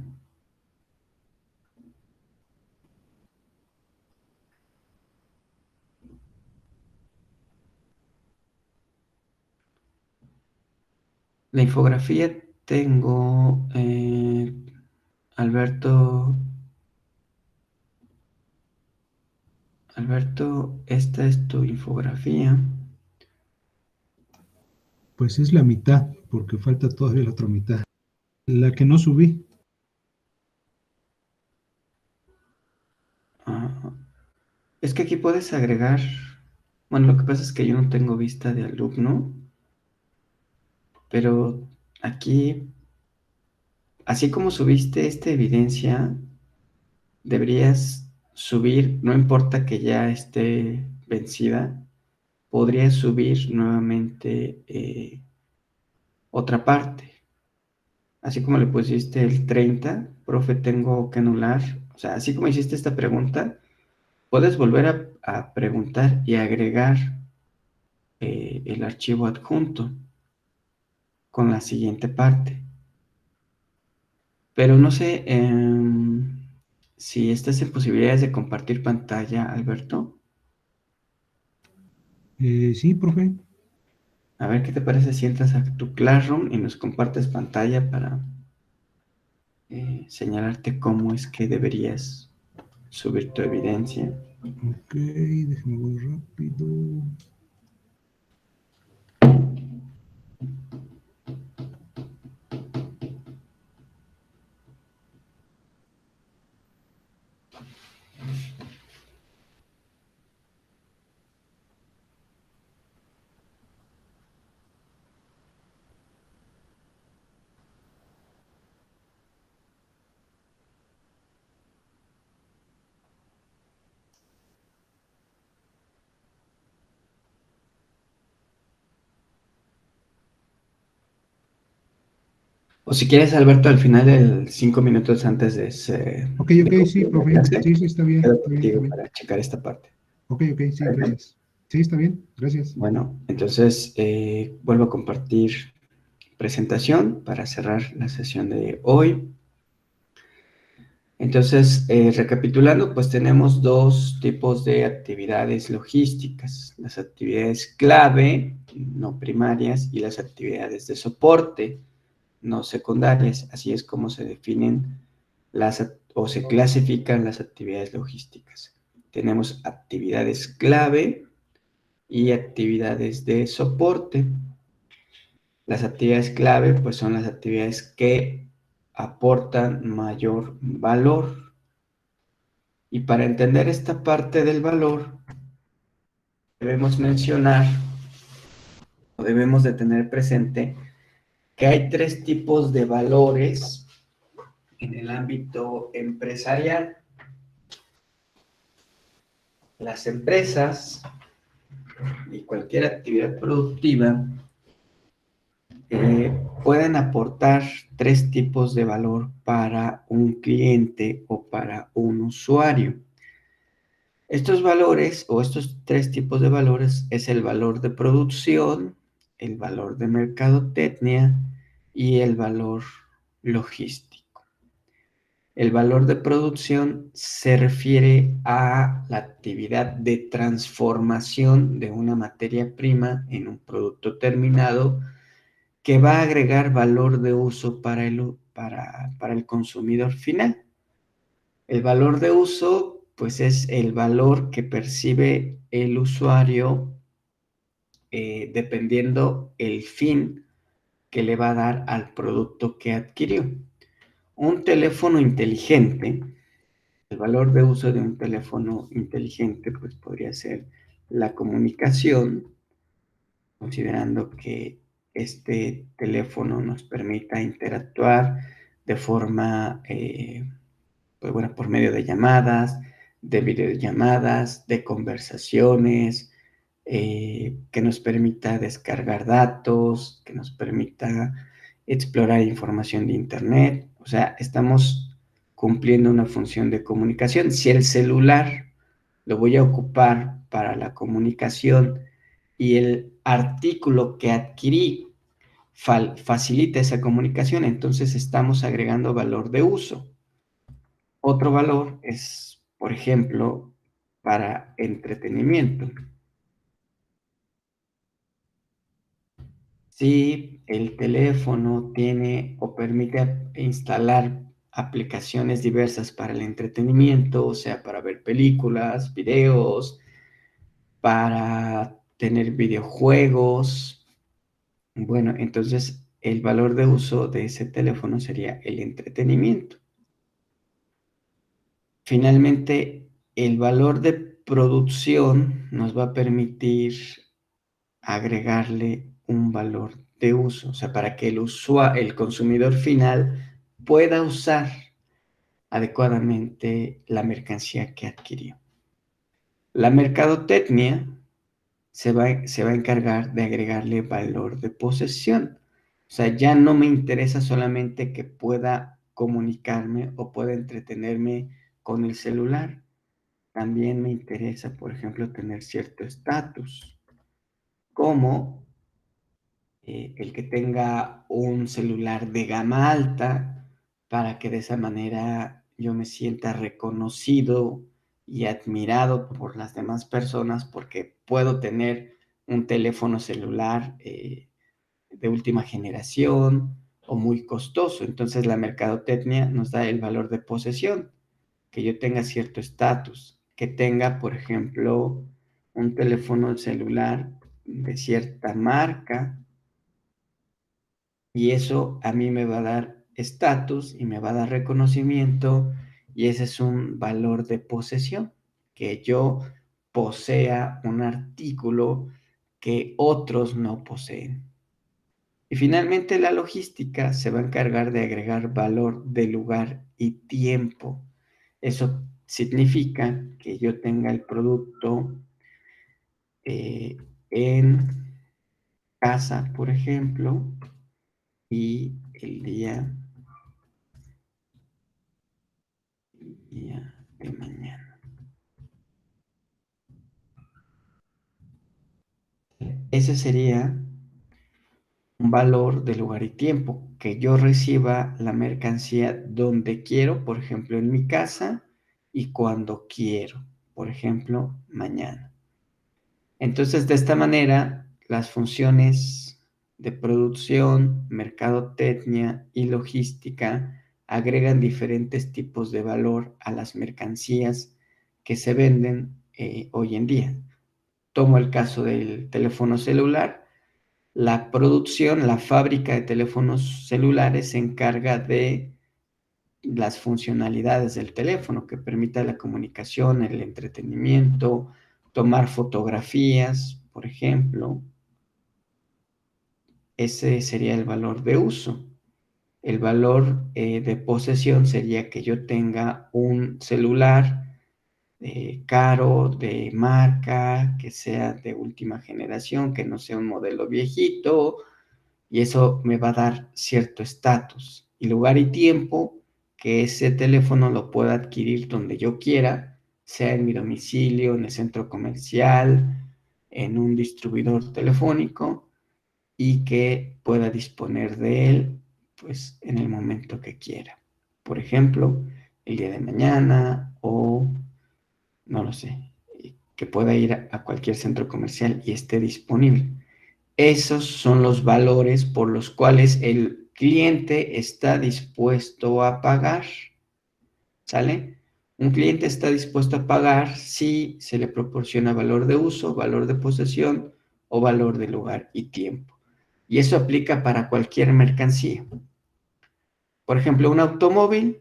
La infografía tengo, Alberto, esta es tu infografía. Pues es la mitad, porque falta todavía la otra mitad. La que no subí. Ah, es que aquí puedes agregar, bueno, lo que pasa es que yo no tengo vista de alumno, pero aquí, así como subiste esta evidencia, deberías subir, no importa que ya esté vencida, podrías subir nuevamente otra parte. Así como le pusiste el 30, profe, tengo que anular. O sea, así como hiciste esta pregunta, puedes volver a preguntar y agregar el archivo adjunto con la siguiente parte. Pero no sé si estás en posibilidades de compartir pantalla, Alberto. Sí, profe. A ver qué te parece si entras a tu Classroom y nos compartes pantalla para señalarte cómo es que deberías subir tu evidencia. Ok, déjame voy rápido. O si quieres, Alberto, al final, 5 minutos antes de ese, Ok, de ok, sí, concluir la profe. clase, Sí, sí, está bien, quedo está bien, está contigo bien. para checar esta parte. Ok, ok, sí, ¿Parece? gracias. Sí, está bien, gracias. Bueno, entonces vuelvo a compartir presentación para cerrar la sesión de hoy. Entonces, recapitulando, pues tenemos dos tipos de actividades logísticas: las actividades clave, no primarias, y las actividades de soporte, no secundarias. Así es como se definen o se clasifican las actividades logísticas. Tenemos actividades clave y actividades de soporte. Las actividades clave, pues son las actividades que aportan mayor valor. Y para entender esta parte del valor, debemos mencionar o debemos de tener presente que hay tres tipos de valores en el ámbito empresarial. Las empresas y cualquier actividad productiva pueden aportar tres tipos de valor para un cliente o para un usuario. Estos valores o estos tres tipos de valores es el valor de producción, el valor de mercadotecnia y el valor logístico. El valor de producción se refiere a la actividad de transformación de una materia prima en un producto terminado que va a agregar valor de uso para el consumidor final. El valor de uso, pues es el valor que percibe el usuario dependiendo el fin que le va a dar al producto que adquirió. Un teléfono inteligente, el valor de uso de un teléfono inteligente, pues podría ser la comunicación, considerando que este teléfono nos permita interactuar de forma, pues bueno, por medio de llamadas, de videollamadas, de conversaciones, que nos permita descargar datos, que nos permita explorar información de Internet. O sea, estamos cumpliendo una función de comunicación. Si el celular lo voy a ocupar para la comunicación y el artículo que adquirí facilita esa comunicación, entonces estamos agregando valor de uso. Otro valor es, por ejemplo, para entretenimiento. Si el teléfono tiene o permite instalar aplicaciones diversas para el entretenimiento, o sea, para ver películas, videos, para tener videojuegos, bueno, entonces el valor de uso de ese teléfono sería el entretenimiento. Finalmente, el valor de producción nos va a permitir agregarle un valor de uso, o sea, para que el consumidor final pueda usar adecuadamente la mercancía que adquirió. La mercadotecnia se va a encargar de agregarle valor de posesión. O sea, ya no me interesa solamente que pueda comunicarme o pueda entretenerme con el celular. También me interesa, por ejemplo, tener cierto estatus, como el que tenga un celular de gama alta, para que de esa manera yo me sienta reconocido y admirado por las demás personas, porque puedo tener un teléfono celular de última generación o muy costoso. Entonces la mercadotecnia nos da el valor de posesión, que yo tenga cierto estatus, que tenga, por ejemplo, un teléfono celular de cierta marca, y eso a mí me va a dar estatus y me va a dar reconocimiento, y ese es un valor de posesión, que yo posea un artículo que otros no poseen. Y finalmente la logística se va a encargar de agregar valor de lugar y tiempo. Eso significa que yo tenga el producto en casa, por ejemplo, y el día de mañana. Ese sería un valor de lugar y tiempo, que yo reciba la mercancía donde quiero, por ejemplo, en mi casa, y cuando quiero, por ejemplo, mañana. Entonces, de esta manera, las funciones de producción, mercadotecnia y logística agregan diferentes tipos de valor a las mercancías que se venden hoy en día. Tomo el caso del teléfono celular. La producción, la fábrica de teléfonos celulares se encarga de las funcionalidades del teléfono, que permita la comunicación, el entretenimiento, tomar fotografías, por ejemplo. Ese sería el valor de uso. El valor de posesión sería que yo tenga un celular caro, de marca, que sea de última generación, que no sea un modelo viejito, y eso me va a dar cierto estatus. Y lugar y tiempo, que ese teléfono lo pueda adquirir donde yo quiera, sea en mi domicilio, en el centro comercial, en un distribuidor telefónico, y que pueda disponer de él pues en el momento que quiera. Por ejemplo, el día de mañana, o no lo sé, que pueda ir a cualquier centro comercial y esté disponible. Esos son los valores por los cuales el cliente está dispuesto a pagar, ¿sale? Un cliente está dispuesto a pagar si se le proporciona valor de uso, valor de posesión o valor de lugar y tiempo. Y eso aplica para cualquier mercancía. Por ejemplo, un automóvil,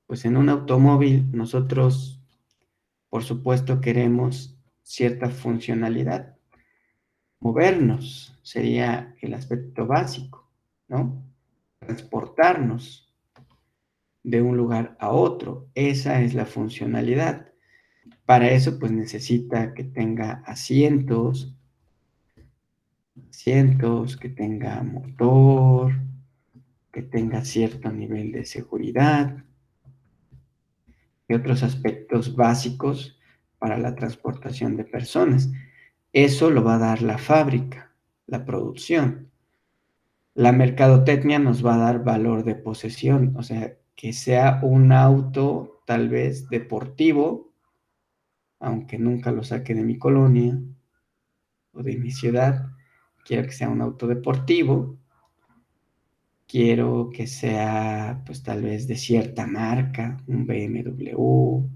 pues en un automóvil nosotros, por supuesto, queremos cierta funcionalidad. Movernos sería el aspecto básico, ¿no? Transportarnos de un lugar a otro, esa es la funcionalidad. Para eso, pues necesita que tenga asientos, que tenga motor, que tenga cierto nivel de seguridad y otros aspectos básicos para la transportación de personas. Eso lo va a dar la fábrica, la producción. La mercadotecnia nos va a dar valor de posesión, o sea, que sea un auto tal vez deportivo, aunque nunca lo saque de mi colonia o de mi ciudad. Quiero que sea un auto deportivo, quiero que sea pues tal vez de cierta marca, un BMW o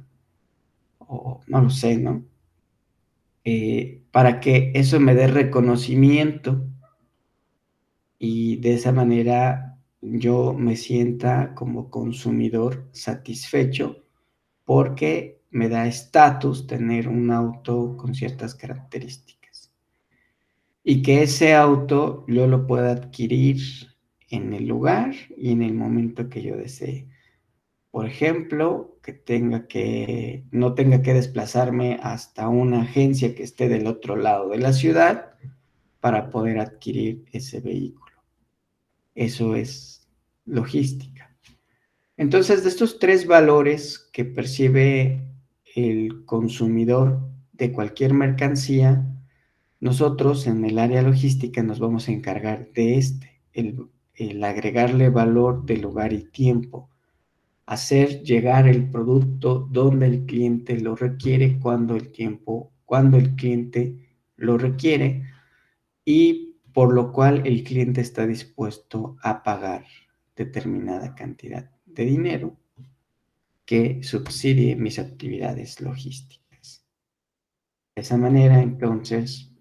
no lo sé, ¿no? Para que eso me dé reconocimiento y de esa manera yo me sienta como consumidor satisfecho porque me da estatus tener un auto con ciertas características y que ese auto yo lo pueda adquirir en el lugar y en el momento que yo desee. Por ejemplo, no tenga que desplazarme hasta una agencia que esté del otro lado de la ciudad para poder adquirir ese vehículo. Eso es logística. Entonces, de estos tres valores que percibe el consumidor de cualquier mercancía, nosotros en el área logística nos vamos a encargar de el agregarle valor de lugar y tiempo, hacer llegar el producto donde el cliente lo requiere, cuando el cliente lo requiere, y por lo cual el cliente está dispuesto a pagar determinada cantidad de dinero que subsidie mis actividades logísticas. De esa manera, entonces,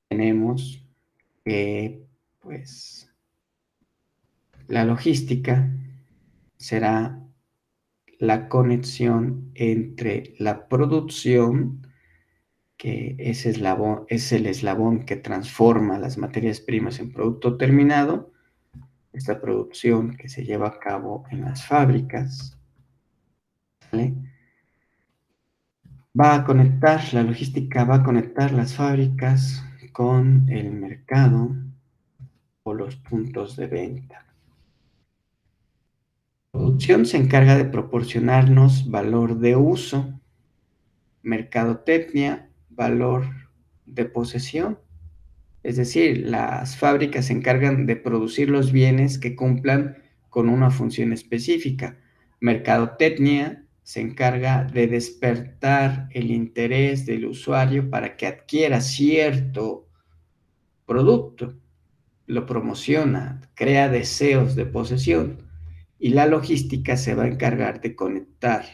tenemos que, pues, la logística será la conexión entre la producción, que es el eslabón que transforma las materias primas en producto terminado, esta producción que se lleva a cabo en las fábricas, ¿vale? La logística va a conectar las fábricas con el mercado o los puntos de venta. La producción se encarga de proporcionarnos valor de uso, mercadotecnia, valor de posesión. Es decir, las fábricas se encargan de producir los bienes que cumplan con una función específica. Mercadotecnia se encarga de despertar el interés del usuario para que adquiera cierto producto, lo promociona, crea deseos de posesión, y la logística se va a encargar de conectar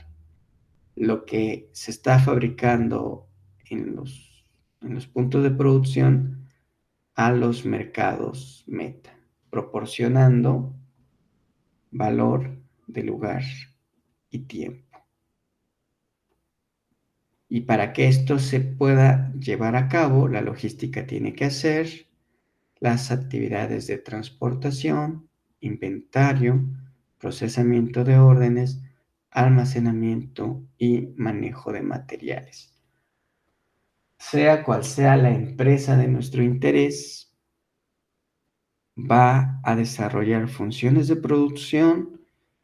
lo que se está fabricando en los puntos de producción a los mercados meta, proporcionando valor de lugar y tiempo. Y para que esto se pueda llevar a cabo, la logística tiene que hacer las actividades de transportación, inventario, procesamiento de órdenes, almacenamiento y manejo de materiales. Sea cual sea la empresa de nuestro interés, va a desarrollar funciones de producción,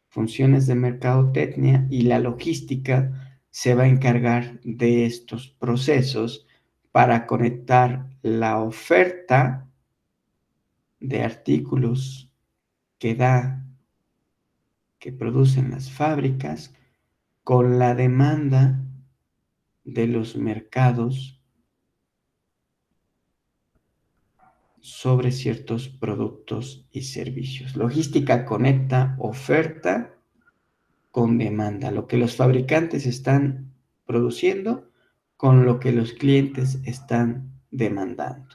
funciones de mercadotecnia, y la logística se va a encargar de estos procesos para conectar la oferta de artículos que producen las fábricas con la demanda de los mercados sobre ciertos productos y servicios. Logística conecta oferta con demanda, lo que los fabricantes están produciendo con lo que los clientes están demandando.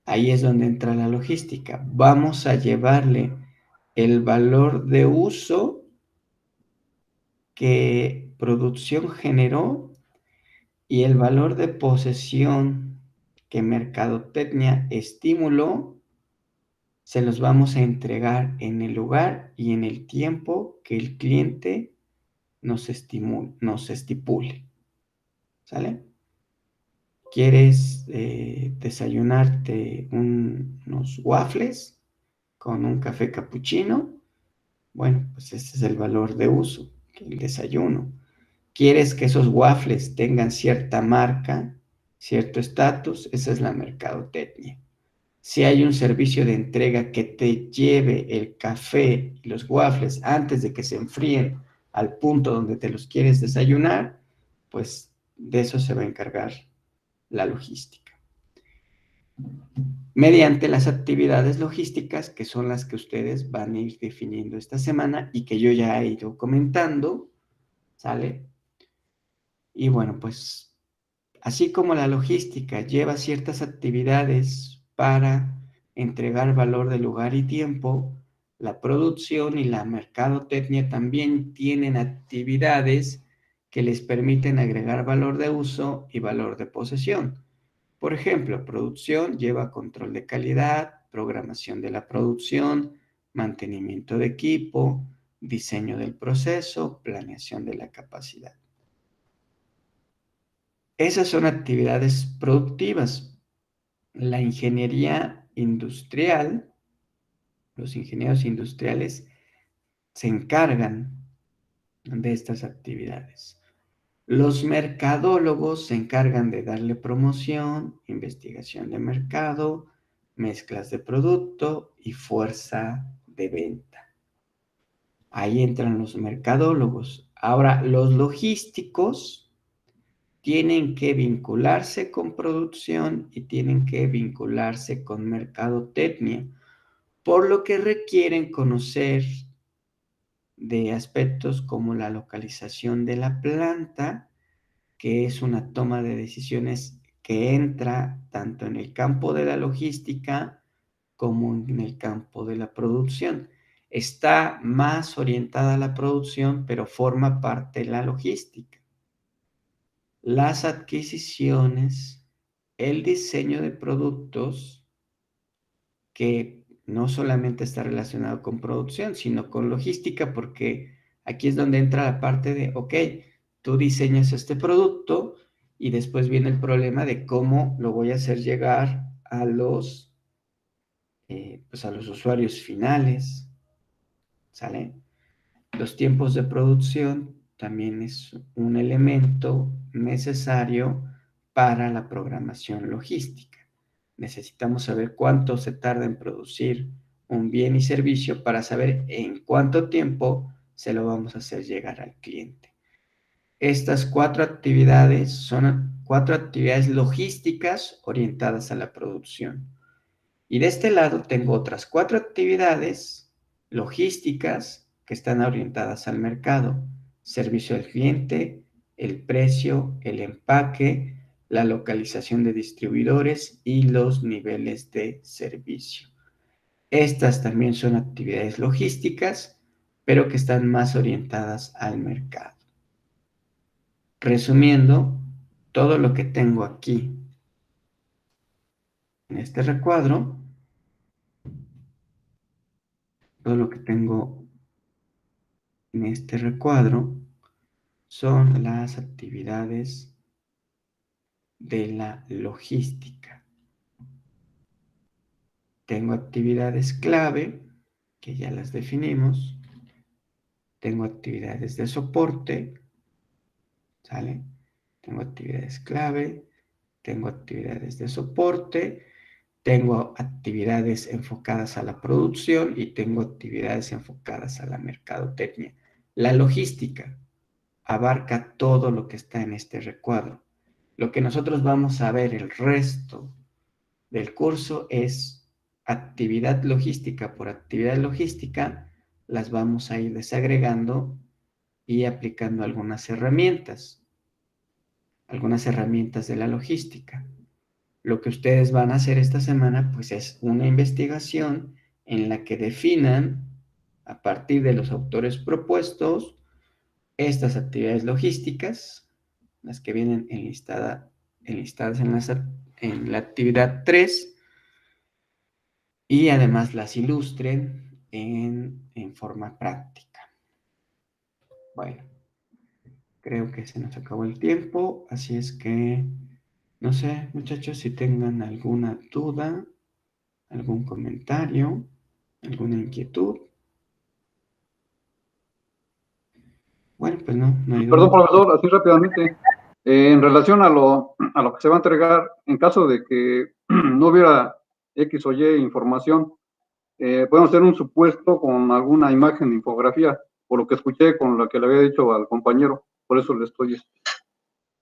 Ahí es donde entra la logística. Vamos a llevarle el valor de uso que producción generó y el valor de posesión que mercadotecnia estimuló, se los vamos a entregar en el lugar y en el tiempo que el cliente nos estipule. ¿Sale? ¿Quieres desayunarte unos waffles con un café capuchino? Bueno, pues ese es el valor de uso, el desayuno. ¿Quieres que esos waffles tengan cierta marca, cierto estatus? Esa es la mercadotecnia. Si hay un servicio de entrega que te lleve el café y los waffles antes de que se enfríen al punto donde te los quieres desayunar, pues de eso se va a encargar la logística. Mediante las actividades logísticas, que son las que ustedes van a ir definiendo esta semana y que yo ya he ido comentando, ¿sale? Y bueno, pues así como la logística lleva ciertas actividades para entregar valor de lugar y tiempo, la producción y la mercadotecnia también tienen actividades que les permiten agregar valor de uso y valor de posesión. Por ejemplo, producción lleva control de calidad, programación de la producción, mantenimiento de equipo, diseño del proceso, planeación de la capacidad. Esas son actividades productivas. La ingeniería industrial, los ingenieros industriales se encargan de estas actividades. Los mercadólogos se encargan de darle promoción, investigación de mercado, mezclas de producto y fuerza de venta. Ahí entran los mercadólogos. Ahora, los logísticos tienen que vincularse con producción y tienen que vincularse con mercadotecnia, por lo que requieren conocer de aspectos como la localización de la planta, que es una toma de decisiones que entra tanto en el campo de la logística como en el campo de la producción. Está más orientada a la producción, pero forma parte de la logística. Las adquisiciones, el diseño de productos, que no solamente está relacionado con producción, sino con logística, porque aquí es donde entra la parte de, ok, tú diseñas este producto y después viene el problema de cómo lo voy a hacer llegar a pues a los usuarios finales, ¿sale? Los tiempos de producción también es un elemento necesario para la programación logística. Necesitamos saber cuánto se tarda en producir un bien y servicio para saber en cuánto tiempo se lo vamos a hacer llegar al cliente. Estas 4 actividades son 4 actividades logísticas orientadas a la producción. Y de este lado tengo otras 4 actividades logísticas que están orientadas al mercado: servicio al cliente, el precio, el empaque, la localización de distribuidores y los niveles de servicio. Estas también son actividades logísticas, pero que están más orientadas al mercado. Resumiendo, todo lo que tengo aquí en este recuadro, todo lo que tengo en este recuadro son las actividades de la logística. Tengo actividades clave, que ya las definimos. Tengo actividades de soporte, ¿sale? Tengo actividades clave, tengo actividades de soporte, tengo actividades enfocadas a la producción y tengo actividades enfocadas a la mercadotecnia. La logística abarca todo lo que está en este recuadro. Lo que nosotros vamos a ver el resto del curso es actividad logística por actividad logística, las vamos a ir desagregando y aplicando algunas herramientas de la logística. Lo que ustedes van a hacer esta semana, pues es una investigación en la que definan, a partir de los autores propuestos, estas actividades logísticas, las que vienen enlistadas en la actividad 3, y además las ilustren en forma práctica. Bueno, creo que se nos acabó el tiempo, así es que, no sé, muchachos, si tengan alguna duda, algún comentario, alguna inquietud. Bueno, pues no hay Perdón, duda. profesor, así rápidamente. En relación a lo que se va a entregar, en caso de que no hubiera X o Y información, podemos hacer un supuesto con alguna imagen de infografía, por lo que escuché con lo que le había dicho al compañero, por eso le estoy